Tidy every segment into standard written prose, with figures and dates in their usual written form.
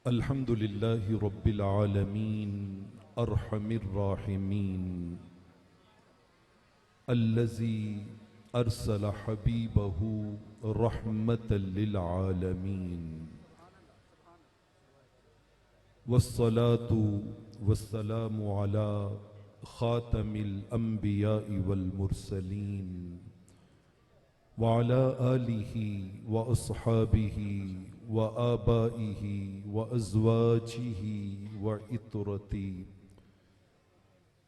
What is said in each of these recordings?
अल्हम्दुलिल्लाहि रब्बिल आलमीन अर्हमिर राहिमीन अल्लज़ी अरसल हबीबहू रहमतल लिल आलमीन वस्सलातु वस्सलामु अला खातमिल अंबियाइ वल मुरसलीन व अला आलिहि व अस्हाबिहि व आबाइहि व अज़वाजिहि व इतरती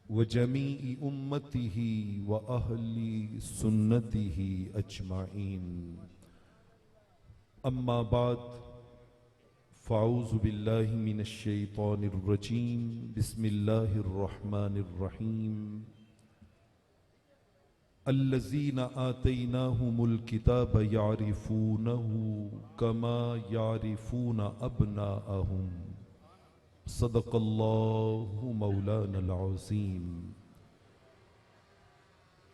व जमीई उम्मतिहि व अहली सुन्नतिहि अजमाइन। अम्मा बाद फ़ाऊज़ु बिल्लाहि मिनश शैतानिर रजीम। बिस्मिल्लाहिर रहमानिर रहीम। अल्लज़ीना आतैनाहुमुल किताब यारिफूनहु कमा यारिफून अब्नाअहुम। सदक़ल्लाहु मौलानल अज़ीम।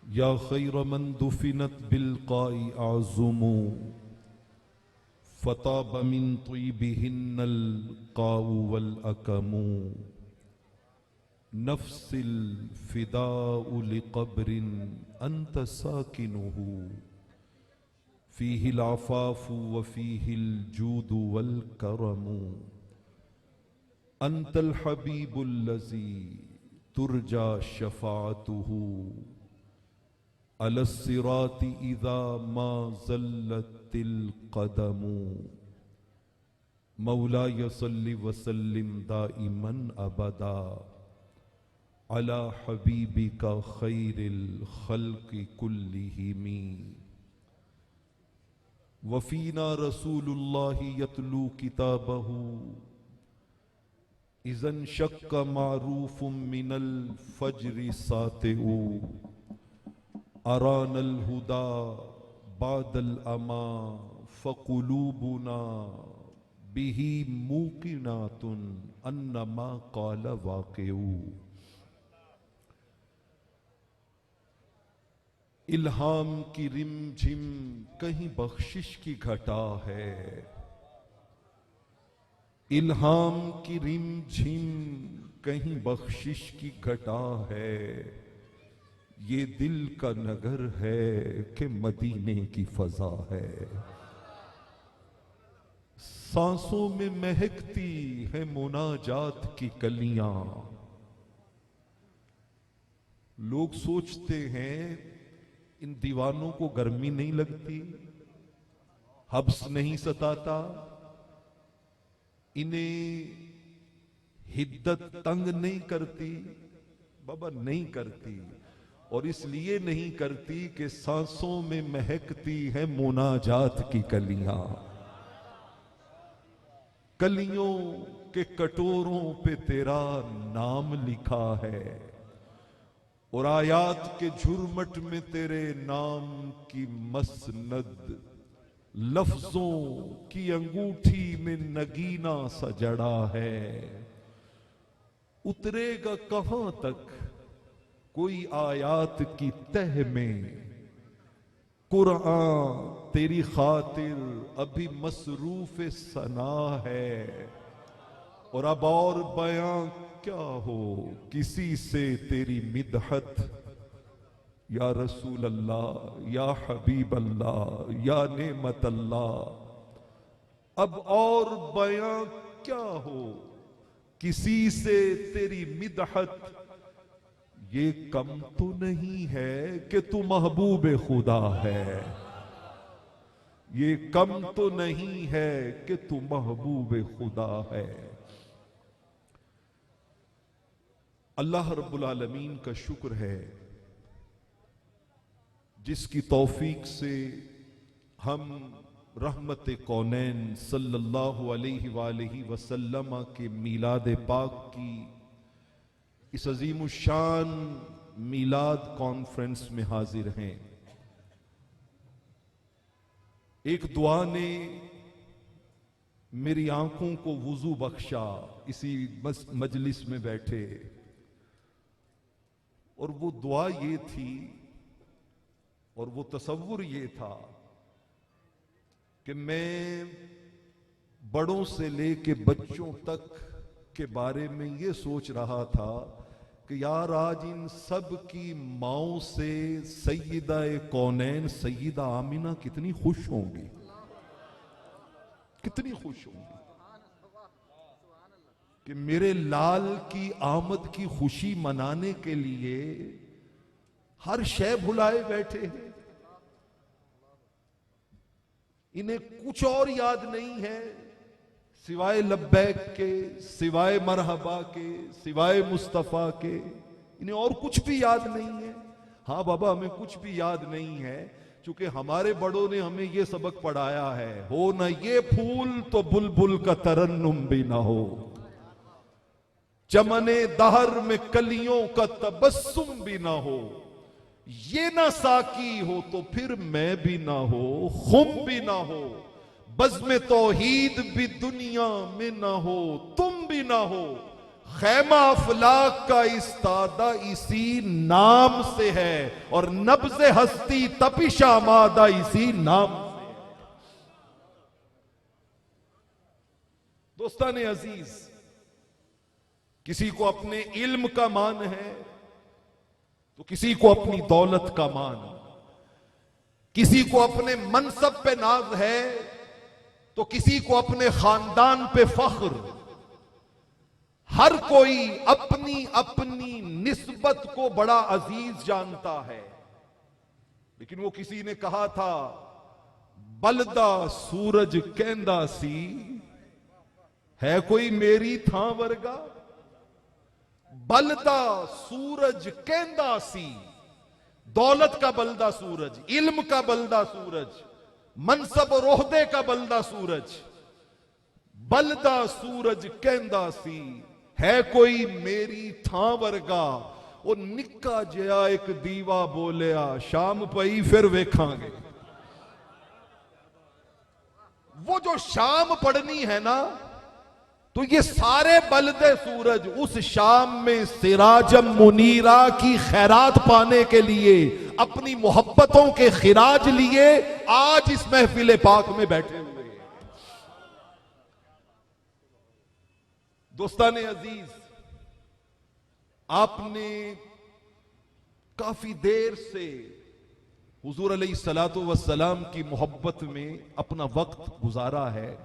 या खैर मन दुफिनत बिलक़ाइ आज़ुमु फ़ताब मिन त्वय्यबिहिन्नल क़ाउ वल अकमु। नफ्सिल फ़िदाउ लिक़ब्रिन अंत साकिनुहु फ़ीहिल आफ़ाफ़ु व फ़ीहिल जूदु वल करमु। अंतल हबीबुल्लज़ी तुरजा शफ़ाअतुहु अलस सिराति इज़ा मा ज़ल्लतिल क़दमु। मौलाय सल्लि व सल्लिम दाइमन अबदा अला हबीबिका खैरिल खल्क़ि कुल्लिहिमी। वफ़ीना रसूलुल्लाहि यतलू किताबहू इज़न शक्क मारूफ़ुम मिनल फ़ज्रि सातिउ। अरानल हुदा बादल अमा फ़क़ुलूबुना बिही मूक़िनातुन अन्नमा क़ाल वाक़िउ। इल्हाम की रिमझिम कहीं बख्शिश की घटा है। इल्हाम की रिमझिम कहीं बख्शिश की घटा है। ये दिल का नगर है कि मदीने की फजा है। सांसों में महकती है मुनाजात की कलियां। लोग सोचते हैं इन दीवानों को गर्मी नहीं लगती, हब्स नहीं सताता, इन्हें हिद्दत तंग नहीं करती। बाबा नहीं करती, और इसलिए नहीं करती कि सांसों में महकती है मुनाजात की कलियां। कलियों के कटोरों पे तेरा नाम लिखा है और आयात के झुरमट में तेरे नाम की मसनद। लफ्जों की अंगूठी में नगीना सा जड़ा है। उतरेगा कहां तक कोई आयात की तह में। कुरान तेरी खातिर अभी मसरूफ सना है, और अब और बयां क्या हो किसी से तेरी मिदहत। या रसूल अल्लाह, या हबीब अल्लाह, या नेमत अल्लाह। अब और बयां क्या हो किसी से तेरी मिदहत। ये कम तो नहीं है कि तू महबूब खुदा है। ये कम तो नहीं है कि तू महबूब खुदा है। अल्लाह रब्बुल आलमीन का शुक्र है जिसकी तौफीक से हम रहमत कौनैन सल्लल्लाहु अलैहि वालैहि वसल्लम के मीलाद पाक की इस अजीमुशान मीलाद कॉन्फ्रेंस में हाजिर हैं। एक दुआ ने मेरी आंखों को वुजू बख्शा इसी मजलिस में बैठे, और वो दुआ ये थी और वो तसव्वुर ये था कि मैं बड़ों से लेके बच्चों तक के बारे में ये सोच रहा था कि यार आज इन सब की माओं से सैयदा कौनैन सैयदा आमिना कितनी खुश होंगी, कितनी खुश होंगी कि मेरे लाल की आमद की खुशी मनाने के लिए हर शय भुलाए बैठे हैं। इन्हें कुछ और याद नहीं है सिवाय लब्बैक के, सिवाय मरहबा के, सिवाय मुस्तफा के। इन्हें और कुछ भी याद नहीं है। हाँ बाबा, हमें कुछ भी याद नहीं है क्योंकि हमारे बड़ों ने हमें यह सबक पढ़ाया है, हो ना ये फूल तो बुलबुल का तरन्नुम भी ना हो, चमने दहर में कलियों का तबस्सुम भी ना हो, ये ना साकी हो तो फिर मैं भी ना हो, खुम भी ना हो, बज़्म तौहीद भी दुनिया में ना हो, तुम भी ना हो, खैमा अफलाक का इस्तादा इसी नाम से है और नब्ज़ हस्ती तपिश आमादा इसी नाम से है। दोस्तान अजीज, किसी को अपने इल्म का मान है तो किसी को अपनी दौलत का मान, किसी को अपने मनसब पे नाज है तो किसी को अपने खानदान पे फख्र। हर कोई अपनी अपनी निस्बत को बड़ा अजीज जानता है। लेकिन वो किसी ने कहा था, बलदा सूरज कहंदा सी, है कोई मेरी थां वर्गा। बलदा सूरज कहंदा सी, दौलत का बलदा सूरज, इल्म का बलदा सूरज, मनसब और ओहदे का बलदा सूरज। बलदा सूरज कहंदा सी, है कोई मेरी थां वर्गा। वो निक्का जिहा एक दीवा बोलिया, शाम पई फिर वेखांगे। वो जो शाम पड़नी है ना, तो ये सारे बलदे सूरज उस शाम में सिराजम मुनीरा की खैरात पाने के लिए, अपनी मोहब्बतों के खिराज लिए आज इस महफिल पाक में बैठे हुए हैं। दोस्तान अजीज, आपने काफी देर से हुजूर अलैहिस्सलातु वस्सलाम की मोहब्बत में अपना वक्त गुजारा है।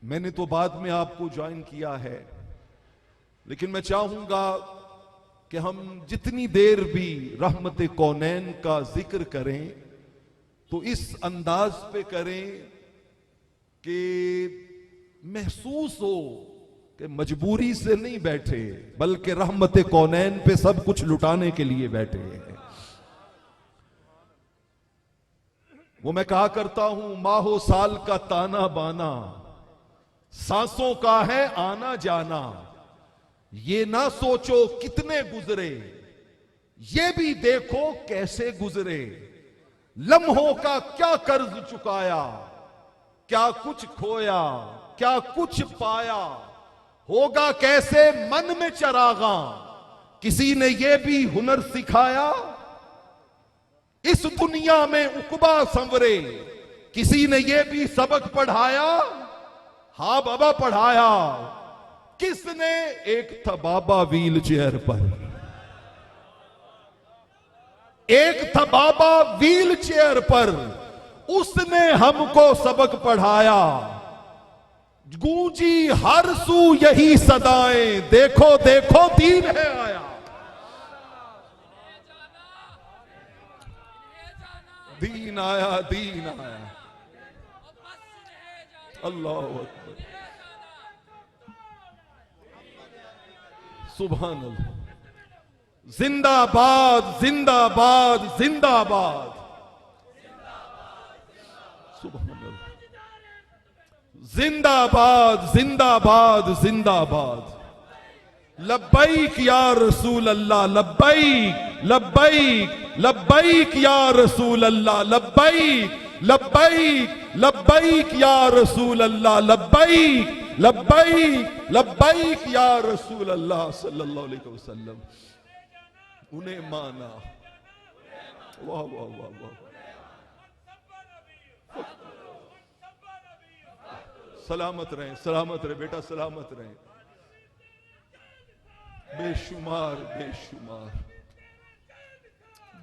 मैंने तो बाद में आपको ज्वाइन किया है, लेकिन मैं चाहूंगा कि हम जितनी देर भी रहमत कौनैन का जिक्र करें तो इस अंदाज पे करें कि महसूस हो कि मजबूरी से नहीं बैठे, बल्कि रहमत कौनैन पे सब कुछ लुटाने के लिए बैठे हैं। वो मैं कहा करता हूं, माहो साल का ताना बाना, सांसों का है आना जाना। ये ना सोचो कितने गुजरे, ये भी देखो कैसे गुजरे। लम्हों का क्या कर्ज चुकाया, क्या कुछ खोया, क्या कुछ पाया। होगा कैसे मन में चरागा, किसी ने ये भी हुनर सिखाया। इस दुनिया में उकबा संवरे, किसी ने ये भी सबक पढ़ाया। हाँ बाबा पढ़ाया। किसने? एक था बाबा व्हील चेयर पर, एक था बाबा व्हील चेयर पर, उसने हमको सबक पढ़ाया। गूंजी हर सू यही सदाएं, देखो देखो दीन है आया। दीन आया, दीन आया। अल्लाह अकबर, सुभान अल्लाह। जिंदाबाद जिंदाबाद जिंदाबाद, सुभान अल्लाह। जिंदाबाद जिंदाबाद जिंदाबाद। लब्बैक या रसूल अल्लाह, लब्बैक लब्बैक लब्बैक या रसूल अल्लाह, लब्बैक लब्बैक लब्बैक या रसूल अल्लाह, लब्बैक लब्बैक लब्बैक या रसूल अल्लाह सल्लल्लाहु अलैहि वसल्लम। उन्हें माना। वाह वाह वाह वाह, सलामत रहें, सलामत रहे बेटा, सलामत रहें। बेशुमार बेशुमार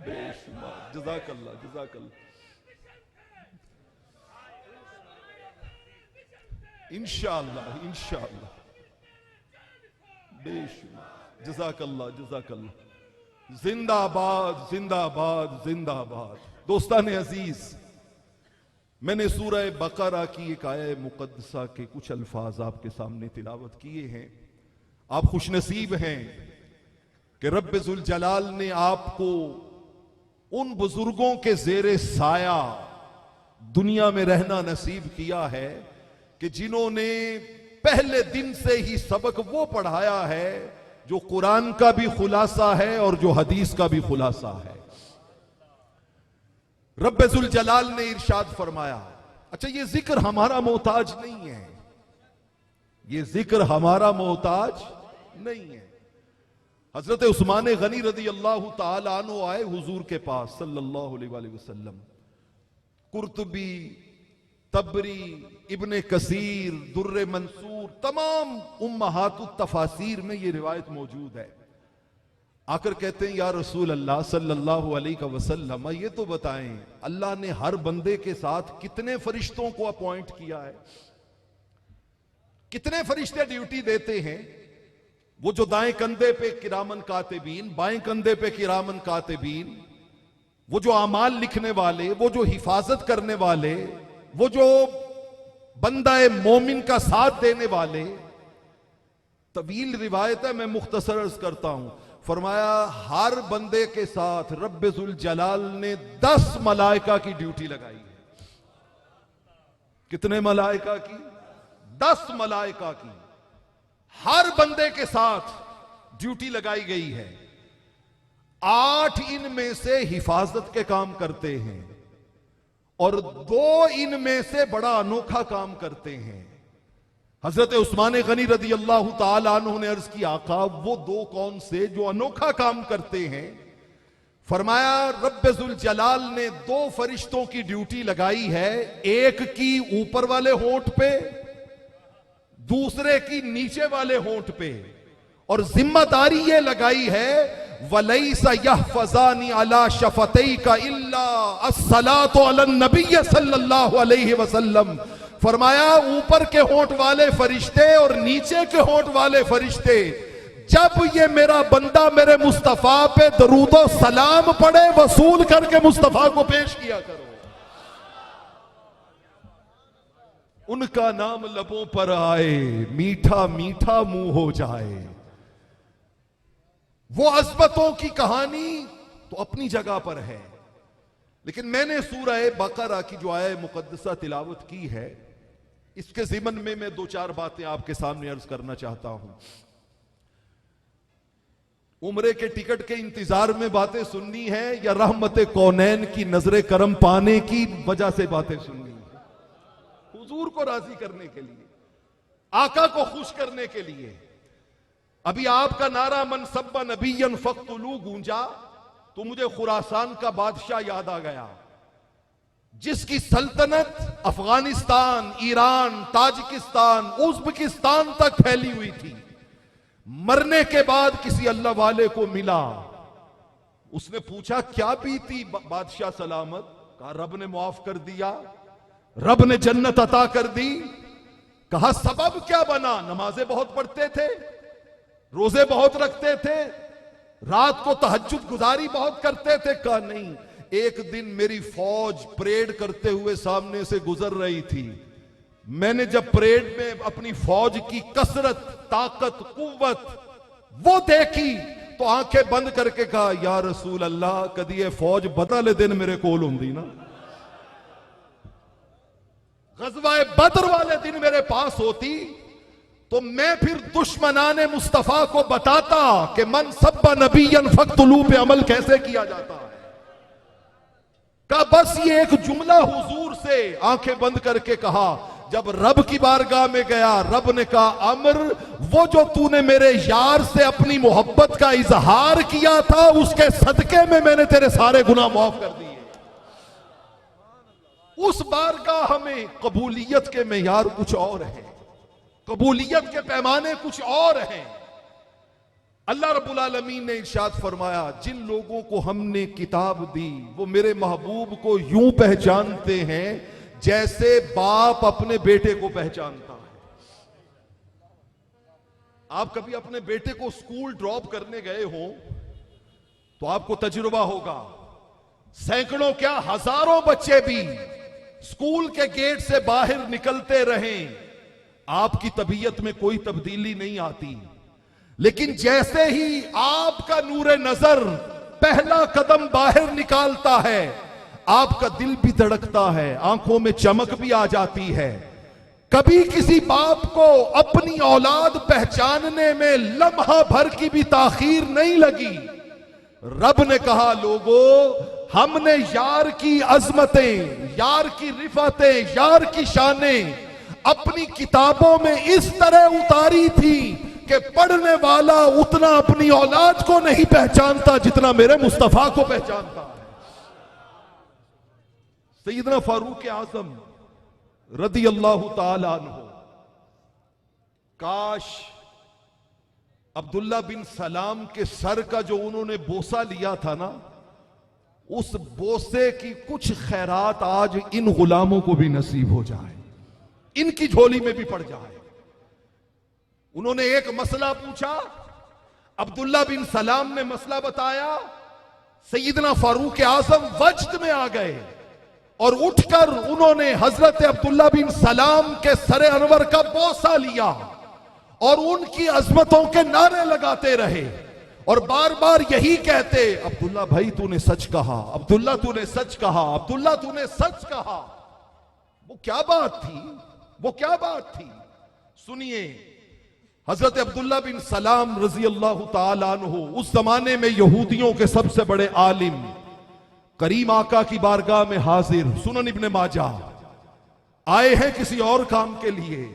बेशुमार, जज़ाकल्लाह जज़ाकल्लाह। इंशाअल्लाह इंशाअल्लाह, बेशुमार, जज़ाकल्लाह जज़ाकल्लाह। जिंदाबाद जिंदाबाद जिंदाबाद। दोस्तान अजीज, मैंने सूरह बकरा की एक आयत मुकद्दसा के कुछ अल्फाज आपके सामने तिलावत किए हैं। आप खुशनसीब हैं कि रब्बे जुल जलाल ने आपको उन बुजुर्गों के जेरे साया दुनिया में रहना नसीब किया है कि जिन्होंने पहले दिन से ही सबक वो पढ़ाया है जो कुरान का भी खुलासा है और जो हदीस का भी खुलासा है। रब्बे जुल जलाल ने इरशाद फरमाया, अच्छा ये जिक्र हमारा मोहताज नहीं है, ये जिक्र हमारा मोहताज नहीं है। हजरत उस्मान गनी रदी अल्लाह ताला अन्हु आए हुजूर के पास सल्लल्लाहु अलैहि वसल्लम। कुर्तुबी, तबरी, इब्ने कसीर, दुर्रे मंसूर, तमाम उम्महातुत तफासीर में यह रिवायत मौजूद है। आकर कहते हैं, या रसूल अल्लाह सल्लल्लाहु अलैहि वसल्लम, ये तो बताएं अल्लाह ने हर बंदे के साथ कितने फरिश्तों को अपॉइंट किया है, कितने फरिश्ते ड्यूटी देते हैं? वो जो दाएं कंधे पे किरामन कातिबीन, बाएं कंधे पे किरामन कातिबीन, वो जो अमाल लिखने वाले, वो जो हिफाजत करने वाले, वो जो बंदा मोमिन का साथ देने वाले। तवील रिवायत है, मैं मुख्तसर अर्ज करता हूं। फरमाया हर बंदे के साथ रब्बे जुल जलाल ने 10 मलाइका की ड्यूटी लगाई है। कितने मलाइका की? 10 मलाइका की हर बंदे के साथ ड्यूटी लगाई गई है। 8 इनमें से हिफाजत के काम करते हैं और 2 इनमें से बड़ा अनोखा काम करते हैं। हजरत उस्मान गनी रदी अल्लाह ताला अन्हु ने अर्ज की, आका वो 2 कौन से जो अनोखा काम करते हैं? फरमाया रब्बे जुल जलाल ने 2 फरिश्तों की ड्यूटी लगाई है, एक की ऊपर वाले होंठ पे, दूसरे की नीचे वाले होंठ पे, और जिम्मेदारी ये लगाई है वलैसा यहफज़ानी अला शफतई का इल्ला अस्सलातु अलन नबी सल्लल्लाहु अलैहि वसल्लम। फरमाया ऊपर के होंठ वाले फरिश्ते और नीचे के होंठ वाले फरिश्ते, जब ये मेरा बंदा मेरे मुस्तफा पे दरूदो सलाम पढ़े, वसूल करके मुस्तफा को पेश किया करो। उनका नाम लबों पर आए, मीठा मीठा मुंह हो जाए। वो अज़मतों की कहानी तो अपनी जगह पर है, लेकिन मैंने सूरह बकरा की जो आयत मुकद्दसा तिलावत की है, इसके ज़िमन में मैं 2-4 बातें आपके सामने अर्ज करना चाहता हूं। उम्रे के टिकट के इंतजार में बातें सुननी है या रहमत कौनैन की नजरे करम पाने की वजह से बातें सुननी है? हुजूर को राजी करने के लिए, आका को खुश करने के लिए। अभी आपका नारा मन सब्बा नबियन फक्तुलू गूंजा तो मुझे खुरासान का बादशाह याद आ गया, जिसकी सल्तनत अफगानिस्तान, ईरान, ताजिकिस्तान, उज़्बेकिस्तान तक फैली हुई थी। मरने के बाद किसी अल्लाह वाले को मिला, उसने पूछा क्या बीती बादशाह सलामत? कहा रब ने माफ कर दिया, रब ने जन्नत अता कर दी। कहा सबब क्या बना? नमाजें बहुत पढ़ते थे, रोजे बहुत रखते थे, रात को तहज्जुद गुजारी बहुत करते थे। कहा नहीं, एक दिन मेरी फौज परेड करते हुए सामने से गुजर रही थी, मैंने जब परेड में अपनी फौज की कसरत, ताकत, कुव्वत वो देखी तो आंखें बंद करके कहा या रसूल अल्लाह, कदी ये फौज बदले दिन मेरे कोल होंदी ना, गज़वाए बद्र वाले दिन मेरे पास होती तो मैं फिर दुश्मनाने मुस्तफा को बताता कि मन सब्बा नबियन फक्तुलू पे अमल कैसे किया जाता है। का बस ये एक जुमला हुजूर से आंखें बंद करके कहा। जब रब की बारगाह में गया, रब ने कहा अमर, वो जो तूने मेरे यार से अपनी मोहब्बत का इजहार किया था, उसके सदके में मैंने तेरे सारे गुनाह माफ कर दिए। उस बारगाह में कबूलियत के मेयार कुछ और हैं, कबूलियत के पैमाने कुछ और हैं। अल्लाह रब्बुल आलमीन ने इरशाद फरमाया, जिन लोगों को हमने किताब दी वो मेरे महबूब को यूं पहचानते हैं जैसे बाप अपने बेटे को पहचानता है। आप कभी अपने बेटे को स्कूल ड्रॉप करने गए हो तो आपको तजुर्बा होगा, सैकड़ों क्या हजारों बच्चे भी स्कूल के गेट से बाहर निकलते रहें, आपकी तबीयत में कोई तब्दीली नहीं आती, लेकिन जैसे ही आपका नूरे नजर पहला कदम बाहर निकालता है, आपका दिल भी धड़कता है, आंखों में चमक भी आ जाती है। कभी किसी बाप को अपनी औलाद पहचानने में लम्हा भर की भी ताखीर नहीं लगी। रब ने कहा, लोगों हमने यार की अजमतें, यार की रिफातें, यार की शानें अपनी किताबों में इस तरह उतारी थी कि पढ़ने वाला उतना अपनी औलाद को नहीं पहचानता जितना मेरे मुस्तफा को पहचानता है। सैयदना फारूक आजम रदी अल्लाह ताला अन्हु, काश अब्दुल्ला बिन सलाम के सर का जो उन्होंने बोसा लिया था ना, उस बोसे की कुछ खैरात आज इन गुलामों को भी नसीब हो जाए, इनकी झोली में भी पड़ जाए। उन्होंने एक मसला पूछा, अब्दुल्ला बिन सलाम ने मसला बताया, सैयदना फारूक आजम वजद में आ गए और उठकर उन्होंने हजरत अब्दुल्ला बिन सलाम के सरे अनवर का बोसा लिया और उनकी अजमतों के नारे लगाते रहे और बार बार यही कहते, अब्दुल्ला भाई तूने सच कहा, अब्दुल्ला तूने सच कहा, अब्दुल्ला तूने सच कहा। वो क्या बात थी, वो क्या बात थी? सुनिए, हजरत अब्दुल्ला बिन सलाम रजी अल्लाह ताला अन्हु उस जमाने में यहूदियों के सबसे बड़े आलिम, करीम आका की बारगाह में हाजिर, सुनन इब्ने माजा, आए हैं किसी और काम के लिए,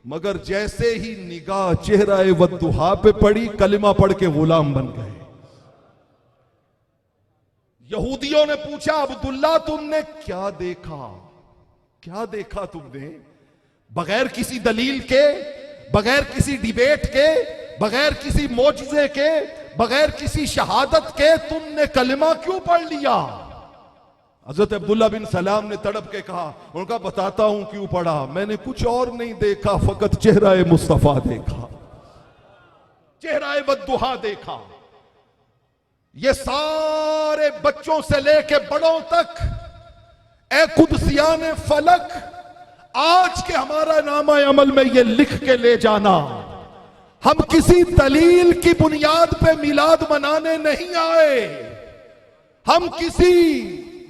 मगर जैसे ही निगाह चेहरा वद्दुहा पे पड़ी, कलिमा पढ़ के गुलाम बन गए। यहूदियों ने पूछा, अब्दुल्ला तुमने क्या देखा, क्या देखा तुमने? बगैर किसी दलील के, बगैर किसी डिबेट के, बगैर किसी मोजज़े के, बगैर किसी शहादत के तुमने कलिमा क्यों पढ़ लिया? हजरत अब्दुल्ला बिन सलाम ने तड़प के कहा, उनका बताता हूं क्यों पढ़ा, मैंने कुछ और नहीं देखा, फकत चेहरा मुस्तफा देखा, चेहरा वद्दुहा देखा। ये सारे बच्चों से लेके बड़ों तक, ए कुदसियाने फलक, आज के हमारा नामा अमल में ये लिख के ले जाना, हम किसी दलील की बुनियाद पे मिलाद मनाने नहीं आए, हम किसी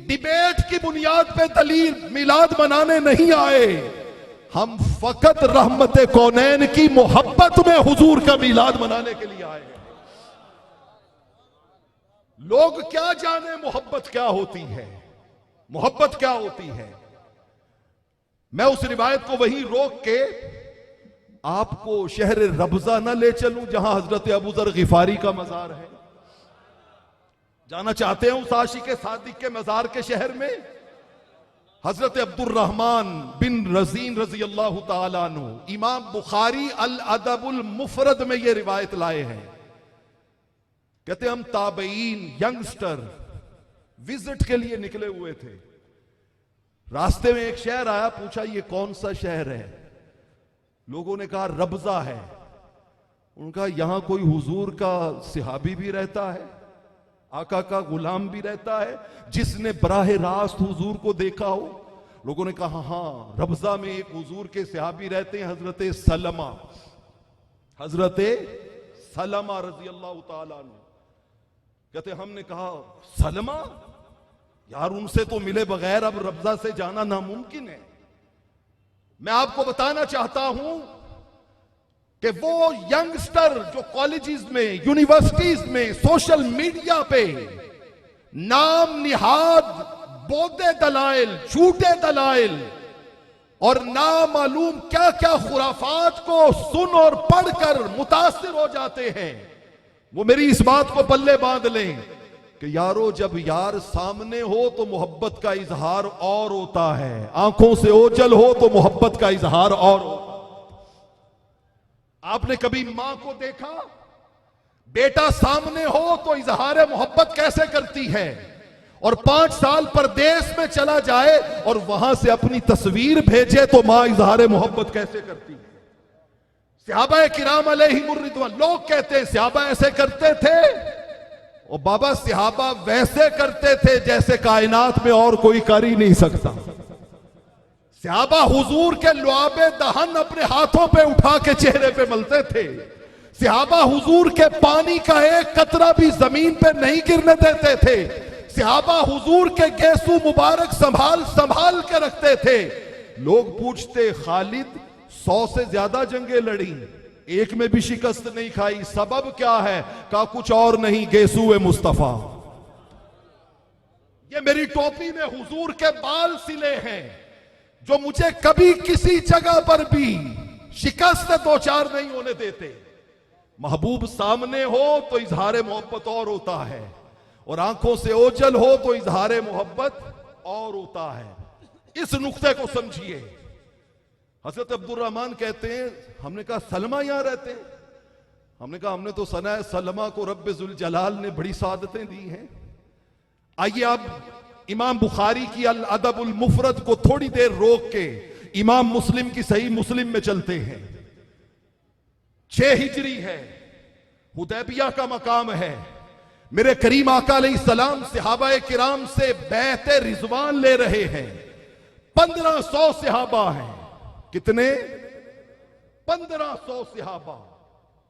डिबेट की बुनियाद पे दलील मिलाद मनाने नहीं आए, हम फकत रहमत कौनैन की मोहब्बत में हुजूर का मिलाद मनाने के लिए आए हैं। लोग क्या जाने मोहब्बत क्या होती है, मोहब्बत क्या होती है। मैं उस रिवायत को वहीं रोक के आपको शहर रबजा ना ले चलूं जहां हजरत अबू जर गिफारी का मजार है। जाना चाहते हैं उस आशिक सादिक के मजार के शहर में? हजरत अब्दुर्रहमान बिन रजीन रजी अल्लाह ताला अन्हु, इमाम बुखारी अल अदबुल मुफरद में यह रिवायत लाए हैं। कहते हम ताबईन यंगस्टर विजिट के लिए निकले हुए थे, रास्ते में एक शहर आया, पूछा ये कौन सा शहर है? लोगों ने कहा रबजा है। उनका यहां कोई हुजूर का सिहाबी भी रहता है, आका का गुलाम भी रहता है, जिसने बराह रास्त हुजूर को देखा हो? लोगों ने कहा हां, रबजा में एक हुजूर के सिहाबी रहते हैं, हजरत सलमा, हजरत सलमा रजी अल्लाह ताला अन्हु। कहते हमने कहा सलमा, यार उनसे तो मिले बगैर अब रबजा से जाना नामुमकिन है। मैं आपको बताना चाहता हूं कि वो यंगस्टर जो कॉलेजेस में, यूनिवर्सिटीज में, सोशल मीडिया पे नाम निहाद बोदे दलाइल, झूठे दलाइल और नामालूम क्या क्या खुराफात को सुन और पढ़कर मुतासिर हो जाते हैं, वो मेरी इस बात को पल्ले बांध लें कि यारो जब यार सामने हो तो मोहब्बत का इजहार और होता है, आंखों से ओझल हो तो मोहब्बत का इजहार और होता है। आपने कभी मां को देखा, बेटा सामने हो तो इजहार मोहब्बत कैसे करती है, और 5 साल परदेश में चला जाए और वहां से अपनी तस्वीर भेजे तो मां इजहार मोहब्बत कैसे करती है। सहाबा किराम अलैहिमुर रिदवान, लोग कहते हैं सहाबा ऐसे करते थे, और बाबा सहाबा वैसे करते थे जैसे कायनात में और कोई कर ही नहीं सकता। सहाबा हुजूर के लुआबे दहन अपने हाथों पे उठा के चेहरे पे मलते थे। सहाबा हुजूर के पानी का एक कतरा भी जमीन पे नहीं गिरने देते थे। सहाबा हुजूर के गेसू मुबारक संभाल संभाल के रखते थे। लोग पूछते खालिद 100 से ज्यादा जंगें लड़ी, एक में भी शिकस्त नहीं खाई, सबब क्या है? का कुछ और नहीं, गेसूए मुस्तफा। ये मेरी टोपी में हुजूर के बाल सिले हैं जो मुझे कभी किसी जगह पर भी शिकस्त 2-4 नहीं होने देते। महबूब सामने हो तो इजहार मोहब्बत और होता है, और आंखों से ओझल हो तो इजहार मोहब्बत और होता है। इस नुक्ते को समझिए। हजरत अब्दुल रहमान कहते हैं, हमने कहा सलमा यहां रहते हैं? हमने कहा हमने तो सुना है सलमा को रब्बे जुल जलाल ने बड़ी सादतें दी हैं। आइए आप इमाम बुखारी की अल अदबुल मुफरद को थोड़ी देर रोक के इमाम मुस्लिम की सही मुस्लिम में चलते हैं। 6 हिजरी है, हुदैबिया का मकाम है। मेरे करीम आका अलैहिस्सलाम सहाबाए किराम से बैते रिजवान ले रहे हैं। 1500 सहाबा हैं। कितने? 1500 सहाबा।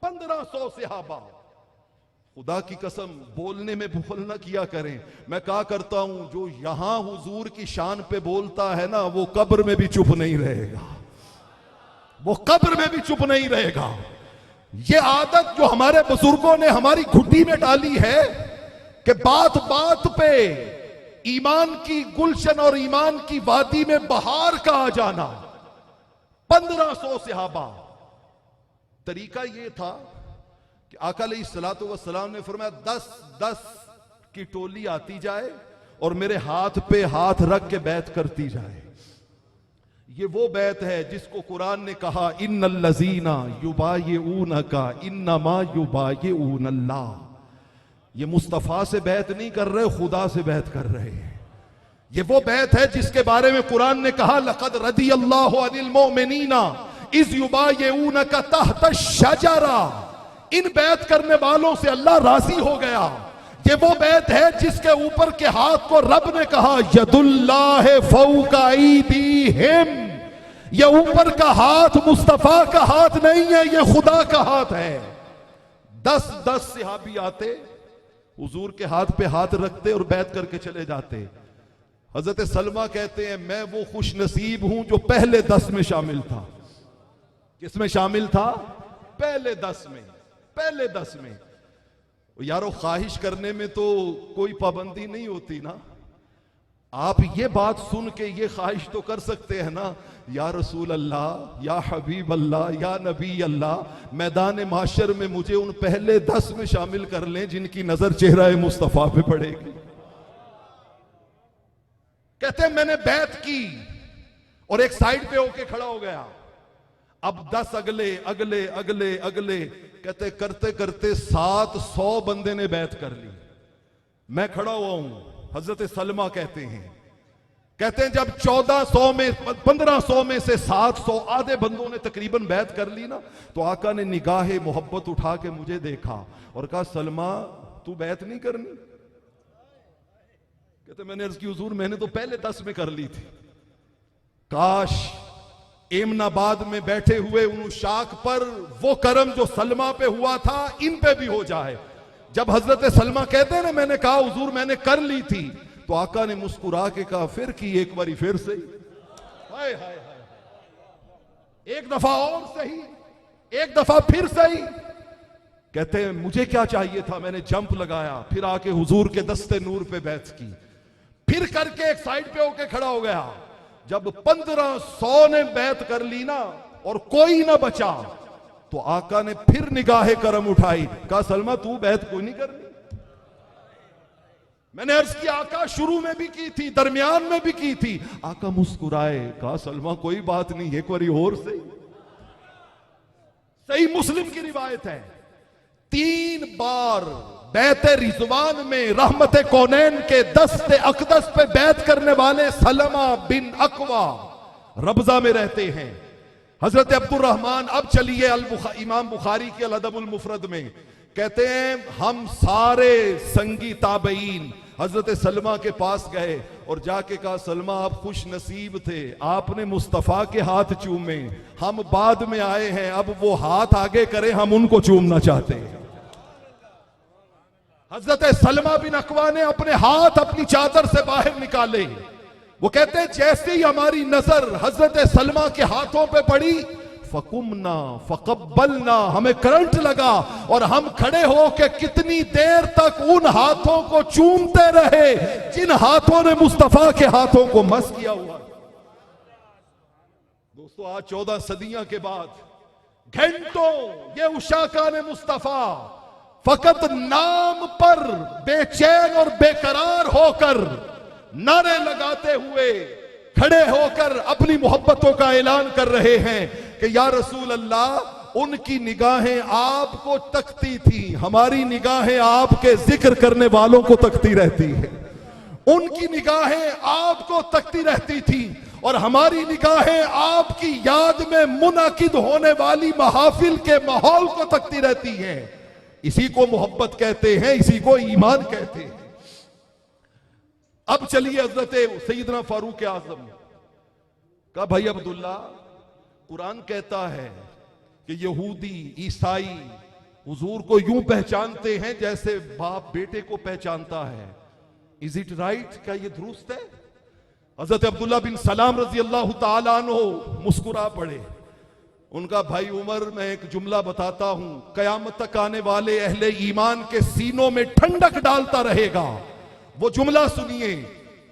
1500 सहाबा। खुदा की कसम बोलने में भूल ना किया करें। मैं कहा करता हूं जो यहां हुजूर की शान पे बोलता है ना, वो कब्र में भी चुप नहीं रहेगा। वो कब्र में भी चुप नहीं रहेगा। ये आदत जो हमारे बुजुर्गों ने हमारी घुट्टी में डाली है कि बात बात पे ईमान की गुलशन और ईमान की वादी में बहार का आ जाना। 1500 सहाबा। तरीका यह था कि आका अलैहिस्सलातु वस्सलाम ने फरमाया 10-10 की टोली आती जाए और मेरे हाथ पे हाथ रख के बैत करती जाए। ये वो बैत है जिसको कुरान ने कहा इन्नल्लज़ीना युबायिऊनका इन्नमा युबायिऊनल्लाह। ये मुस्तफा से बैत नहीं कर रहे, खुदा से बैत कर रहे हैं। ये वो बैत है जिसके बारे में कुरान ने कहा लक़द रदियल्लाहु अनिल मोमिनीना इज़ युबायिऊनका तहत शजरा। इन बैत करने वालों से अल्लाह राजी हो गया। ये वो बैत है जिसके ऊपर के हाथ को रब ने कहा यदुल्लाह फौका ऐदीहिम। ये ऊपर का हाथ मुस्तफा का हाथ नहीं है, ये खुदा का हाथ है। 10-10 सहाबी आते, हुजूर के हाथ पे हाथ रखते और बैत करके चले जाते। हजरत सलमा कहते हैं मैं वो खुश नसीब हूं जो पहले 10 में शामिल था। किसमें शामिल था? पहले 10 में। पहले 10 में। यारो ख्वाहिश करने में तो कोई पाबंदी नहीं होती ना। आप ये बात सुन के ये ख्वाहिश तो कर सकते हैं ना, या रसूल अल्लाह, या हबीब अल्लाह, या नबी अल्लाह, मैदान माशर में मुझे उन पहले 10 में शामिल कर लें जिनकी नजर चेहरा मुस्तफा पे पड़ेगी। कहते हैं मैंने बैत की और एक साइड पे होके खड़ा हो गया। अब 10 अगले अगले अगले अगले, कहते करते करते 700 बंदे ने बैत कर ली। मैं खड़ा हुआ हूं। हजरत सलमा कहते हैं जब 1400 में 1500 में से 700 आधे बंदों ने तकरीबन बैत कर ली ना, तो आका ने निगाहे मोहब्बत उठा के मुझे देखा और कहा सलमा तू बैत नहीं करनी? कहते मैंने अर्ज की हुजूर मैंने तो पहले 10 में कर ली थी। काश एमनाबाद में बैठे हुए उन शाख पर वो करम जो सलमा पे हुआ था इन पे भी हो जाए। जब हजरत सलमा कहते हैं ना मैंने कहा हुजूर मैंने कर ली थी, तो आका ने मुस्कुरा के कहा फिर की एक बारी फिर सही। हाय हाय हाय, एक दफा और सही, एक दफा फिर सही। कहते हैं मुझे क्या चाहिए था, मैंने जंप लगाया, फिर आके हुजूर के दस्ते नूर पे बैठ की, फिर करके एक साइड पे होके खड़ा हो गया। जब 1500 ने बैत कर ली ना और कोई ना बचा, तो आका ने फिर निगाहे करम उठाई, कहा सलमा तू बैत कोई नहीं करनी? मैंने अर्ज किया आका शुरू में भी की थी, दरमियान में भी की थी। आका मुस्कुराए, कहा सलमा कोई बात नहीं, एक बारी और सही मुस्लिम की रिवायत है, 3 बार बैत रिजवान में रहमत कौनैन के दस्ते अकदस पे बैत करने वाले सलमा बिन अकवा रबजा में रहते हैं। हजरत अब्दुर्रहमान, अब चलिए इमाम बुखारी के अल अदबुल मुफरद में कहते हैं हम सारे संगी ताबईन हजरत सलमा के पास गए और जाके कहा सलमा आप खुश नसीब थे, आपने मुस्तफा के हाथ चूमे, हम बाद में आए हैं, अब वो हाथ आगे करें, हम उनको चूमना चाहते हैं। हजरत सलमा बिन अकवा ने अपने हाथ अपनी चादर से बाहर निकाले। वो कहते हैं जैसे ही हमारी नजर हजरत सलमा के हाथों पे पड़ी, फकुमना फकब्बलना, हमें करंट लगा और हम खड़े होकर कितनी देर तक उन हाथों को चूमते रहे जिन हाथों ने मुस्तफा के हाथों को मस किया हुआ। दोस्तों आज 14 सदियां के बाद घंटों ये उशाका ने मुस्तफा फकत नाम पर बेचैन और बेकरार होकर नारे लगाते हुए खड़े होकर अपनी मोहब्बतों का ऐलान कर रहे हैं कि या रसूल अल्लाह उनकी निगाहें आपको तकती थी, हमारी निगाहें आपके जिक्र करने वालों को तकती रहती है। उनकी निगाहें आपको तकती रहती थी और हमारी निगाहें आपकी याद में मुनाकिद होने वाली महफिल के माहौल को तकती रहती हैं। इसी को मोहब्बत कहते हैं, इसी को ईमान कहते हैं। अब चलिए हजरत सैयदना फारूक आजम का भाई अब्दुल्ला, कुरान कहता है कि यहूदी ईसाई हुजूर को यूं पहचानते हैं जैसे बाप बेटे को पहचानता है। Is it right? क्या ये दुरुस्त है? हजरत अब्दुल्ला बिन सलाम रजी अल्लाह ताला अन्हु मुस्कुरा पड़े। उनका भाई उमर, मैं एक जुमला बताता हूं, कयामत तक आने वाले अहले ईमान के सीनों में ठंडक डालता रहेगा। वो जुमला सुनिए,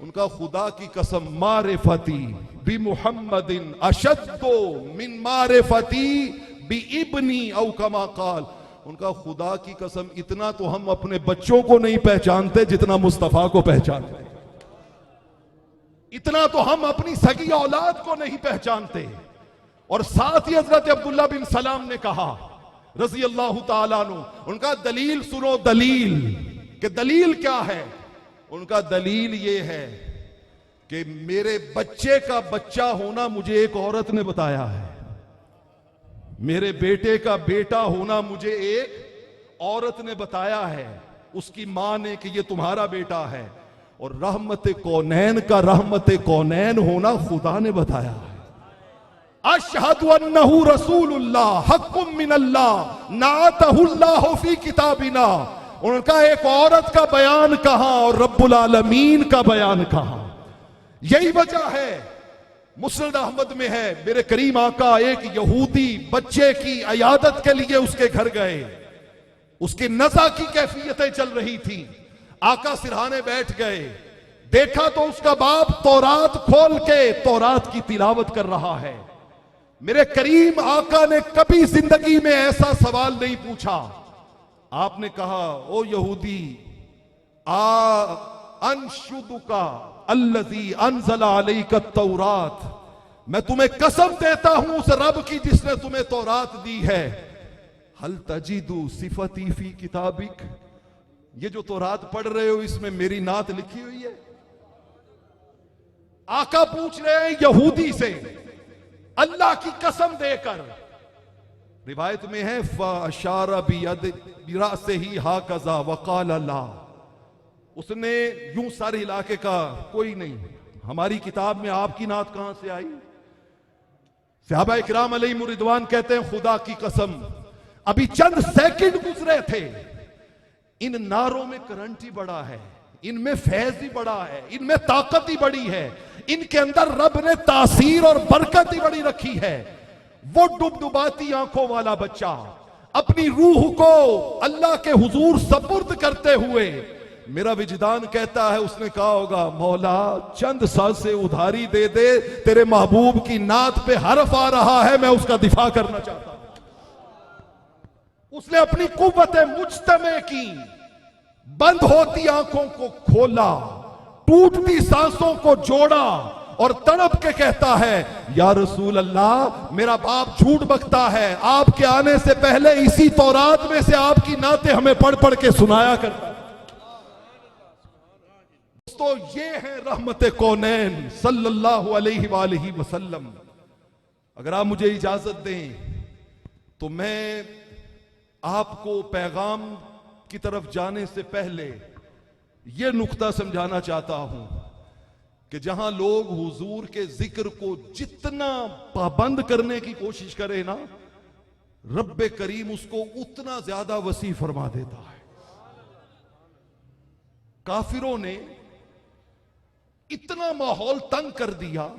उनका खुदा की कसम मारिफती बी मुहम्मदिन अशद्दो मिन मारिफती बी इब्नी औ कमा काल। उनका खुदा की कसम इतना तो हम अपने बच्चों को नहीं पहचानते जितना मुस्तफा को पहचानते, इतना तो हम अपनी सगी औलाद को नहीं पहचानते। और साथ ही हजरत अब्दुल्ला बिन सलाम ने कहा रजी अल्लाह ताला अन्हु, उनका दलील सुनो, दलील कि दलील क्या है? उनका दलील ये है कि मेरे बच्चे का बच्चा होना मुझे एक औरत ने बताया है, मेरे बेटे का बेटा होना मुझे एक औरत ने बताया है, उसकी मां ने कि ये तुम्हारा बेटा है, और रहमत कौनैन का रहमत कौनैन होना खुदा ने बताया है। अशहदु अन्नहु रसूलुल्लाह हक्कुम मिनल्लाह नातहुल्लाहु फी किताबिना। उनका एक औरत का बयान कहां और रब्बुल आलमीन का बयान कहां? यही वजह है, मुस्नद अहमद में है, मेरे करीम आका एक यहूदी बच्चे की अयादत के लिए उसके घर गए, उसकी नज़ा की कैफियतें चल रही थी। आका सिरहाने बैठ गए, देखा तो उसका बाप तौरात खोल के तौरात की तिलावत कर रहा है। मेरे करीम आका ने कभी जिंदगी में ऐसा सवाल नहीं पूछा। आपने कहा ओ यहूदी, अनशुदुका अल्लज़ी अनज़ला अलैका तौरात, मैं तुम्हें कसम देता हूं उस रब की जिसने तुम्हें तौरात दी है, हल तजीदु सिफती फी किताबिक, ये जो तौरात पढ़ रहे हो इसमें मेरी नात लिखी हुई है? आका पूछ रहे हैं यहूदी से अल्लाह की कसम देकर। रिवायत में है फ़अशारा बिरा से ही हा कज़ा वक़ाल अल्लाह, उसने यूं सर हिला के कहा कोई नहीं, हमारी किताब में आपकी नात कहां से आई? सहाबा इकराम अलैहिम रिदवान कहते हैं खुदा की कसम अभी चंद सेकंड गुजरे थे, इन नारों में करंट ही बड़ा है, इनमें फैज ही बड़ा है, इनमें ताकत ही बड़ी है, इनके अंदर रब ने तासीर और बरकत ही बड़ी रखी है। वो डुबडुबाती आंखों वाला बच्चा अपनी रूह को अल्लाह के हुजूर सपुर्द करते हुए, मेरा विजदान कहता है उसने कहा होगा मौला चंद सांसें उधारी दे दे, तेरे महबूब की नात पे हरफ आ रहा है, मैं उसका दिफा करना चाहता हूं। उसने अपनी कुव्वत मुज्तमे की, बंद होती आंखों को खोला, टूटती सांसों को जोड़ा और तड़प के कहता है, या रसूल अल्लाह, मेरा बाप झूठ बकता है, आपके आने से पहले इसी तौरात में से आपकी नाते हमें पढ़ पढ़ के सुनाया करता। दोस्तों, ये है रहमत कौनैन सल्लल्लाहु अलैहि वसल्लम। अगर आप मुझे इजाजत दें तो मैं आपको पैगाम की तरफ जाने से पहले यह नुक्ता समझाना चाहता हूं कि जहां लोग हुजूर के जिक्र को जितना पाबंद करने की कोशिश करें ना, रब्बे करीम उसको उतना ज्यादा वसी फरमा देता है। काफिरों ने इतना माहौल तंग कर दिया,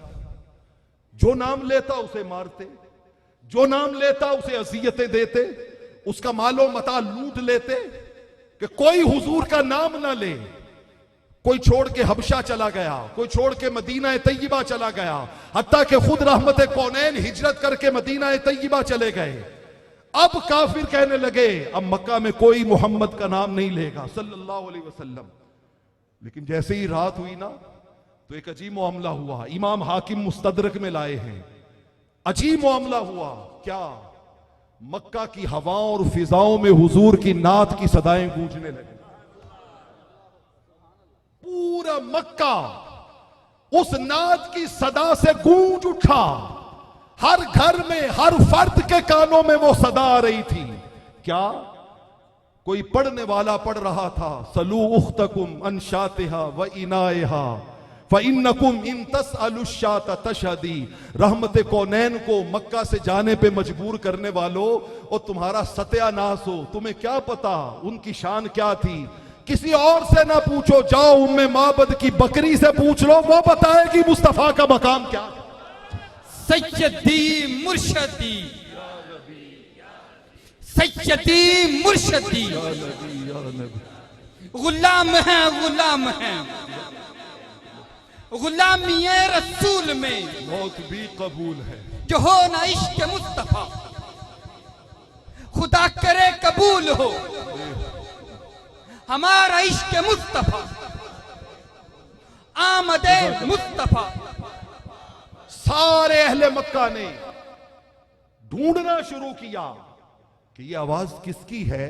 जो नाम लेता उसे मारते, जो नाम लेता उसे अजियतें देते, उसका मालो मता लूट लेते, कि कोई हुजूर का नाम ना ले। कोई छोड़ के हबशा चला गया, कोई छोड़ के मदीना तैयबा चला गया, हत्ता कि खुद रहमत कौनैन हिजरत करके मदीना तैयबा चले गए। अब काफिर कहने लगे, अब मक्का में कोई मोहम्मद का नाम नहीं लेगा सल्लल्लाहु अलैहि वसल्लम। लेकिन जैसे ही रात हुई ना, तो एक अजीब मामला हुआ। इमाम हाकिम मुस्तदरक में लाए हैं। अजीब मामला हुआ। क्या? मक्का की हवाओं और फिजाओं में हुजूर की नात की सदाएं गूंजने लगी। पूरा मक्का उस नात की सदा से गूंज उठा। हर घर में, हर फर्द के कानों में वो सदा आ रही थी। क्या? कोई पढ़ने वाला पढ़ रहा था, सलू उख्तकुम अनशातिहा व इनायहा फ़इन्नकुम इन तसअलुश्शात तशहदी। रहमत कौनैन को मक्का से जाने पे मजबूर करने वालों, और तुम्हारा सत्यानाश हो। तुम्हें क्या पता उनकी शान क्या थी? किसी और से ना पूछो, जाओ उम्मे माबद की बकरी से पूछ लो, वो बताएगी मुस्तफा का मकाम क्या। सैयदी मुर्शदी, सैयदी मुर्शदी, गुलाम है, गुलाम है, गुलामी रसूल में मौत भी कबूल है। जो हो ना इश्क मुस्तफा, खुदा करे कबूल हो हमारा इश्क मुस्तफा, आमदे मुस्तफा। सारे अहले मक्का ने ढूंढना शुरू किया कि ये आवाज किसकी है,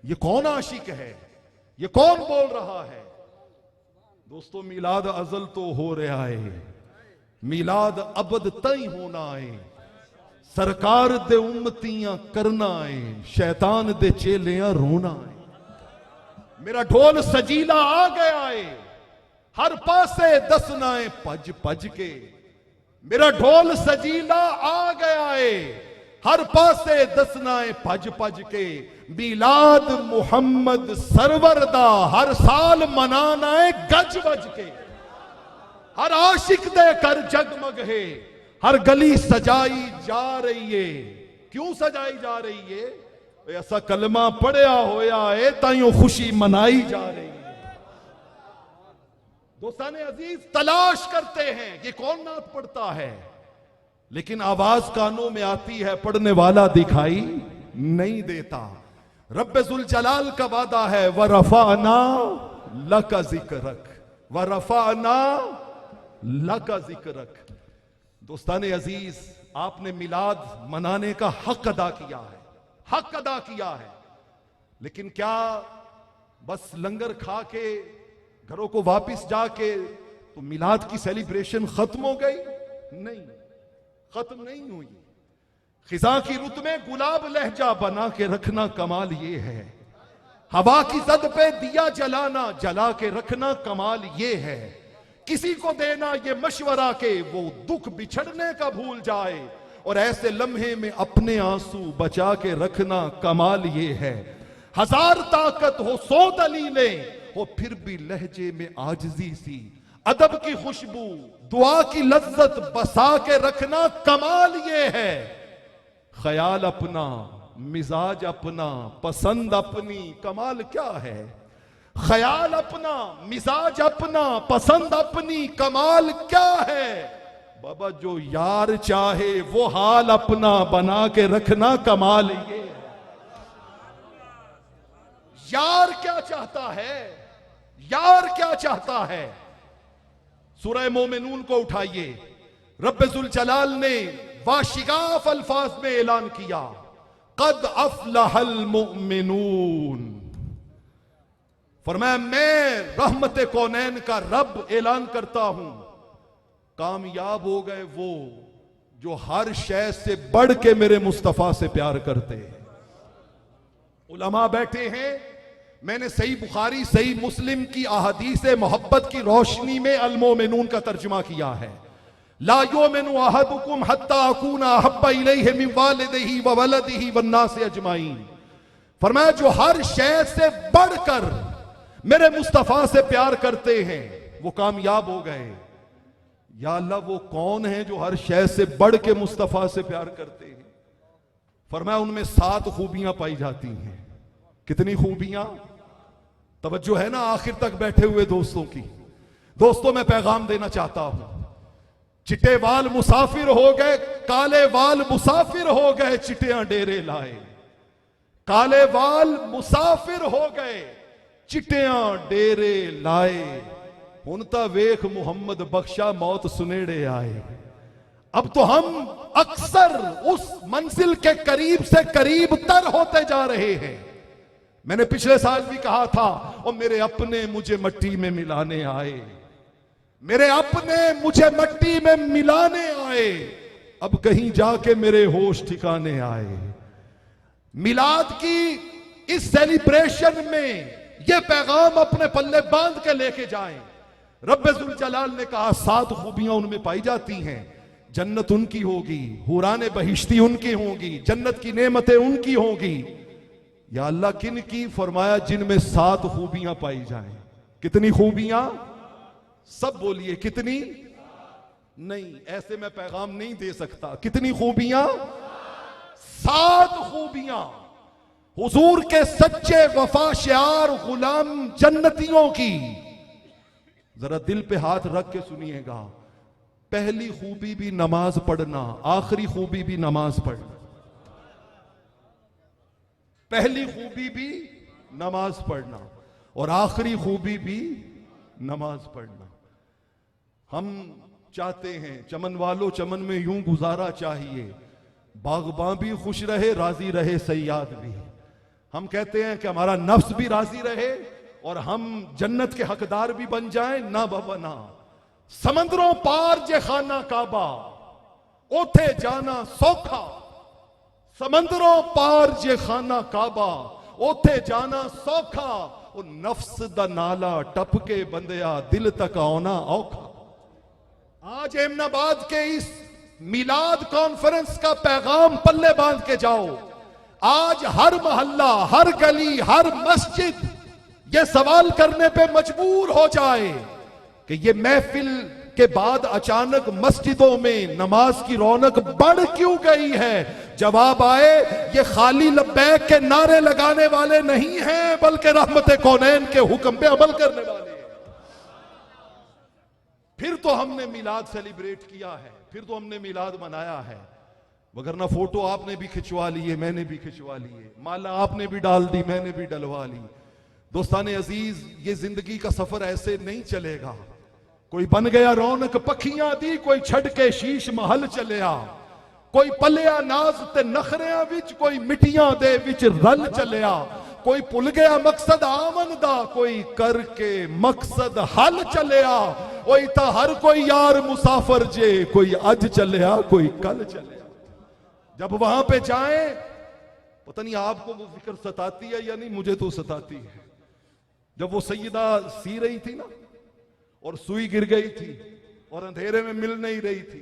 ये कौन आशिक है, ये कौन बोल रहा है। दोस्तों, मिलाद अजल तो हो रहा है, मिलाद अबद तय होना है। सरकार दे उम्मतियां करना है, शैतान दे चेलियां रोना है। मेरा ढोल सजीला आ गया है, हर पासे दसनाए पज पज के। मेरा ढोल सजीला आ गया है, हर पासे दसनाए पज पज के। मिलाद मुहम्मद सरवर दा हर साल मनाना है गज बज के। हर आशिक दे कर जगमग है, हर गली सजाई जा रही है। क्यों सजाई जा रही है? ऐसा कलमा पढ़िया होया है ताइयों खुशी मनाई जा रही है। दोस्ताने अजीज, तलाश करते हैं ये कौन नात पढ़ता है, लेकिन आवाज कानों में आती है, पढ़ने वाला दिखाई नहीं देता। रब्बे जुल जलाल का वादा है, व रफाना लका जिक्रक, व रफाना लका जिक्रक। दोस्ताने अजीज, आपने मिलाद मनाने का हक अदा किया है, हक अदा किया है। लेकिन क्या बस लंगर खा के घरों को वापस जाके तो मिलाद की सेलिब्रेशन खत्म हो गई? नहीं, खत्म नहीं हुई। खिजा की रुत में गुलाब लहजा बना के रखना कमाल ये है। हवा की जद पे दिया जलाना, जला के रखना कमाल ये है। किसी को देना ये मशवरा के वो दुख बिछड़ने का भूल जाए, और ऐसे लम्हे में अपने आंसू बचा के रखना कमाल ये है। हजार ताकत हो, 100 दलीलें हो, फिर भी लहजे में आजिजी सी। अदब की खुशबू, दुआ की लज्जत बसा के रखना कमाल ये है। ख्याल अपना, मिजाज अपना, पसंद अपनी, कमाल क्या है। ख्याल अपना, मिजाज अपना, पसंद अपनी, कमाल क्या है। बाबा, जो यार चाहे वो हाल अपना बना के रखना कमाल ये है। यार क्या चाहता है, यार क्या चाहता है। सूरह मोमिनून को उठाइए, रब्बुल जलाल ने वाशिगाफ अल्फाज में ऐलान किया, कद अफलहल मुमिनून। फरमाया मैं रहमत कौनैन का रब ऐलान करता हूं, कामयाब हो गए वो जो हर शय से बढ़ के मेरे मुस्तफा से प्यार करते हैं। उलमा बैठे हैं, मैंने सही बुखारी सही मुस्लिम की अहादीस मोहब्बत की रोशनी में अल मोमिनून का तर्जुमा किया है। ला युमिनु अहदुकुम हत्ता अकूना अहब्बा इलैहि मिन वालिदिही व वलदिही वन्नासि अजमाइन। फरमाया जो हर शय से बढ़कर मेरे मुस्तफा से प्यार करते हैं वो कामयाब हो गए। या अल्लाह वो कौन है जो हर शय से बढ़ के मुस्तफा से प्यार करते हैं? फरमाया उनमें 7 खूबियां पाई जाती हैं। कितनी खूबियां? तवज्जो है ना आखिर तक बैठे हुए दोस्तों की। दोस्तों मैं पैगाम देना चाहता हूं, चिट्टे वाल मुसाफिर हो गए, काले वाल मुसाफिर हो गए, चिट्टियां डेरे लाए। काले वाल मुसाफिर हो गए, चिट्टियां डेरे लाए। हुनता वेख मुहम्मद बख्शा मौत सुनेड़े आए। अब तो हम अक्सर उस मंजिल के करीब से करीब तर होते जा रहे हैं। मैंने पिछले साल भी कहा था, और मेरे अपने मुझे मिट्टी में मिलाने आए, मेरे अपने मुझे मिट्टी में मिलाने आए, अब कहीं जाके मेरे होश ठिकाने आए। मिलाद की इस सेलिब्रेशन में यह पैगाम अपने पल्ले बांध के लेके जाएं। रब्बुल जलाल ने कहा 7 खूबियां उनमें पाई जाती हैं, जन्नत उनकी होगी, हुराने बहिश्ती उनकी होंगी, जन्नत की नेमतें उनकी होंगी। या अल्लाह किन की? फरमाया जिनमें 7 खूबियां पाई जाएं। कितनी खूबियां? सब बोलिए कितनी? नहीं, ऐसे मैं पैगाम नहीं दे सकता। कितनी खूबियां? 7 खूबियां हुजूर के सच्चे वफा शियार गुलाम जन्नतियों की। जरा दिल पे हाथ रख के सुनिएगा। पहली खूबी भी नमाज पढ़ना, आखिरी खूबी भी नमाज पढ़ना। पहली खूबी भी नमाज पढ़ना और आखिरी खूबी भी नमाज पढ़ना। हम चाहते हैं चमन वालों चमन में यूं गुजारा चाहिए, बागबां भी खुश रहे, राजी रहे सयाद भी। हम कहते हैं कि हमारा नफ्स भी राजी रहे और हम जन्नत के हकदार भी बन जाएं। ना बाबा ना, समंदरों पार जे खाना काबा, ओथे जाना सौखा। समंदरों पार जे खाना काबा, ओथे जाना सौखा। और नफ्स दा नाला टपके बंदिया, दिल तक आना औखा। आज एमनाबाद के इस मिलाद कॉन्फ्रेंस का पैगाम पल्ले बांध के जाओ। आज हर मोहल्ला, हर गली, हर मस्जिद ये सवाल करने पे मजबूर हो जाए कि ये महफिल के बाद अचानक मस्जिदों में नमाज की रौनक बढ़ क्यों गई है। जवाब आए, ये खाली लब्बैक के नारे लगाने वाले नहीं हैं, बल्कि रहमत कौनैन के हुक्म पे अमल करने वाले हैं। फिर तो हमने मिलाद सेलिब्रेट किया है, फिर तो हमने मिलाद मनाया है। वगरना फोटो आपने भी खिंचवा लिए, मैंने भी खिंचवा लिए, माला आपने भी डाल दी, मैंने भी डलवा ली। दोस्ताने अजीज, ये जिंदगी का सफर ऐसे नहीं चलेगा। कोई बन गया रौनक पखियां दी, कोई छड़ के शीश महल चलिया। कोई पलिया नाज ते नखरियां विच, कोई मिटियां दे विच रल चलिया। कोई भुल गया मकसद आमन दा, कोई करके मकसद हल चलिया। कोई ता हर कोई यार मुसाफर जे, कोई अज चलिया कोई कल चलिया। जब वहां पे जाए, पता नहीं आपको वो फिक्र सताती है या नहीं, मुझे तो सताती है। जब वो सैयदा सी रही थी ना, और सुई गिर गई थी और अंधेरे में मिल नहीं रही थी,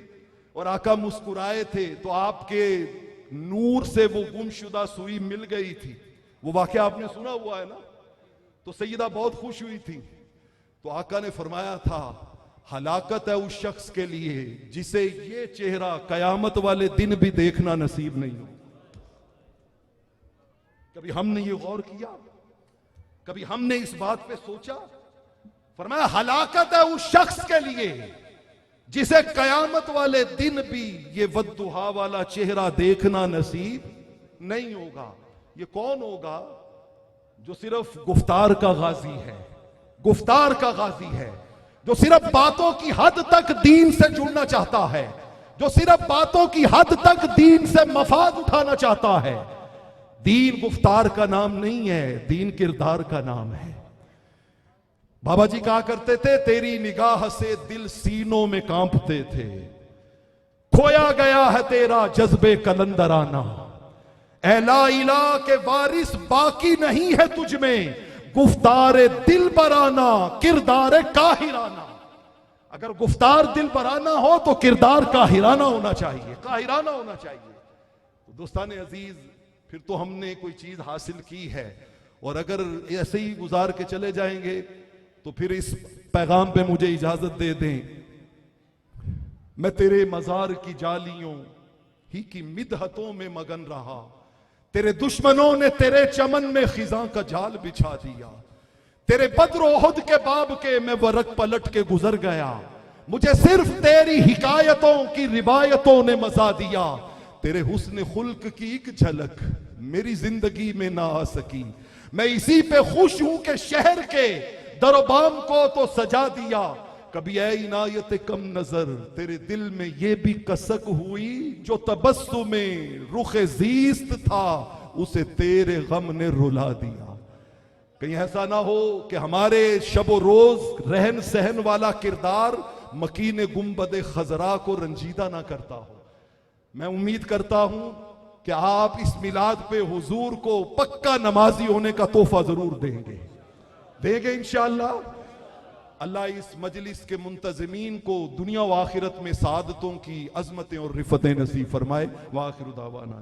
और आका मुस्कुराए थे, तो आपके नूर से वो गुमशुदा सुई मिल गई थी। वो वाकया आपने सुना हुआ है ना। तो सैयदा बहुत खुश हुई थी। तो आका ने फरमाया था, हलाकत है उस शख्स के लिए जिसे ये चेहरा कयामत वाले दिन भी देखना नसीब नहीं हो। कभी हमने ये गौर किया? कभी हमने इस बात पे सोचा? फरमाया हलाकत है उस शख्स के लिए जिसे कयामत वाले दिन भी ये वद्दुहा वाला चेहरा देखना नसीब नहीं होगा। ये कौन होगा? जो सिर्फ गुफ्तार का गाजी है, गुफ्तार का गाजी है, जो सिर्फ बातों की हद तक दीन से जुड़ना चाहता है, जो सिर्फ बातों की हद तक दीन से मफाद उठाना चाहता है। दीन गुफ्तार का नाम नहीं है, दीन किरदार का नाम है। बाबा जी कहा करते थे, तेरी निगाह से दिल सीनों में कांपते थे, खोया गया है तेरा जज्बे कलंदराना, ऐ ला इला के वारिस बाकी नहीं है तुझ में, गुफ्तार दिल बराना किरदार काहिराना। अगर गुफ्तार दिल बराना हो तो किरदार काहिराना होना चाहिए, काहिराना होना चाहिए। तो दोस्तान अजीज, फिर तो हमने कोई चीज हासिल की है, और अगर ऐसे ही गुजार के चले जाएंगे तो फिर इस पैगाम पे मुझे इजाजत दे दें। मैं तेरे मजार की जालियों ही की मिदहतों में मगन रहा, तेरे दुश्मनों ने तेरे चमन में खिजा का जाल बिछा दिया, तेरे बद्र ओहद के बाब के मैं वरक पलट के गुजर गया, मुझे सिर्फ तेरी हिकायतों की रिवायतों ने मजा दिया, तेरे हुस्न खुल्क की एक झलक मेरी जिंदगी में ना आ सकी, मैं इसी पे खुश हूं कि शहर के दरबाम को तो सजा दिया, कभी ऐ इनायत कम नजर तेरे दिल में ये भी कसक हुई, जो तबस्सुमे रुखे जीस्त था उसे तेरे गम ने रुला दिया। कहीं ऐसा ना हो कि हमारे शबो रोज रहन सहन वाला किरदार मकीन गुंबद खजरा को रंजीदा ना करता हो। मैं उम्मीद करता हूं कि आप इस मिलाद पे हुजूर को पक्का नमाजी होने का तोहफा जरूर देंगे इंशाअल्लाह। अल्लाह इस मजलिस के मुंतज़मीन को दुनिया व आखिरत में सादतों की अजमतें और रिफतें नसीब फरमाए। व आखिर दावाना।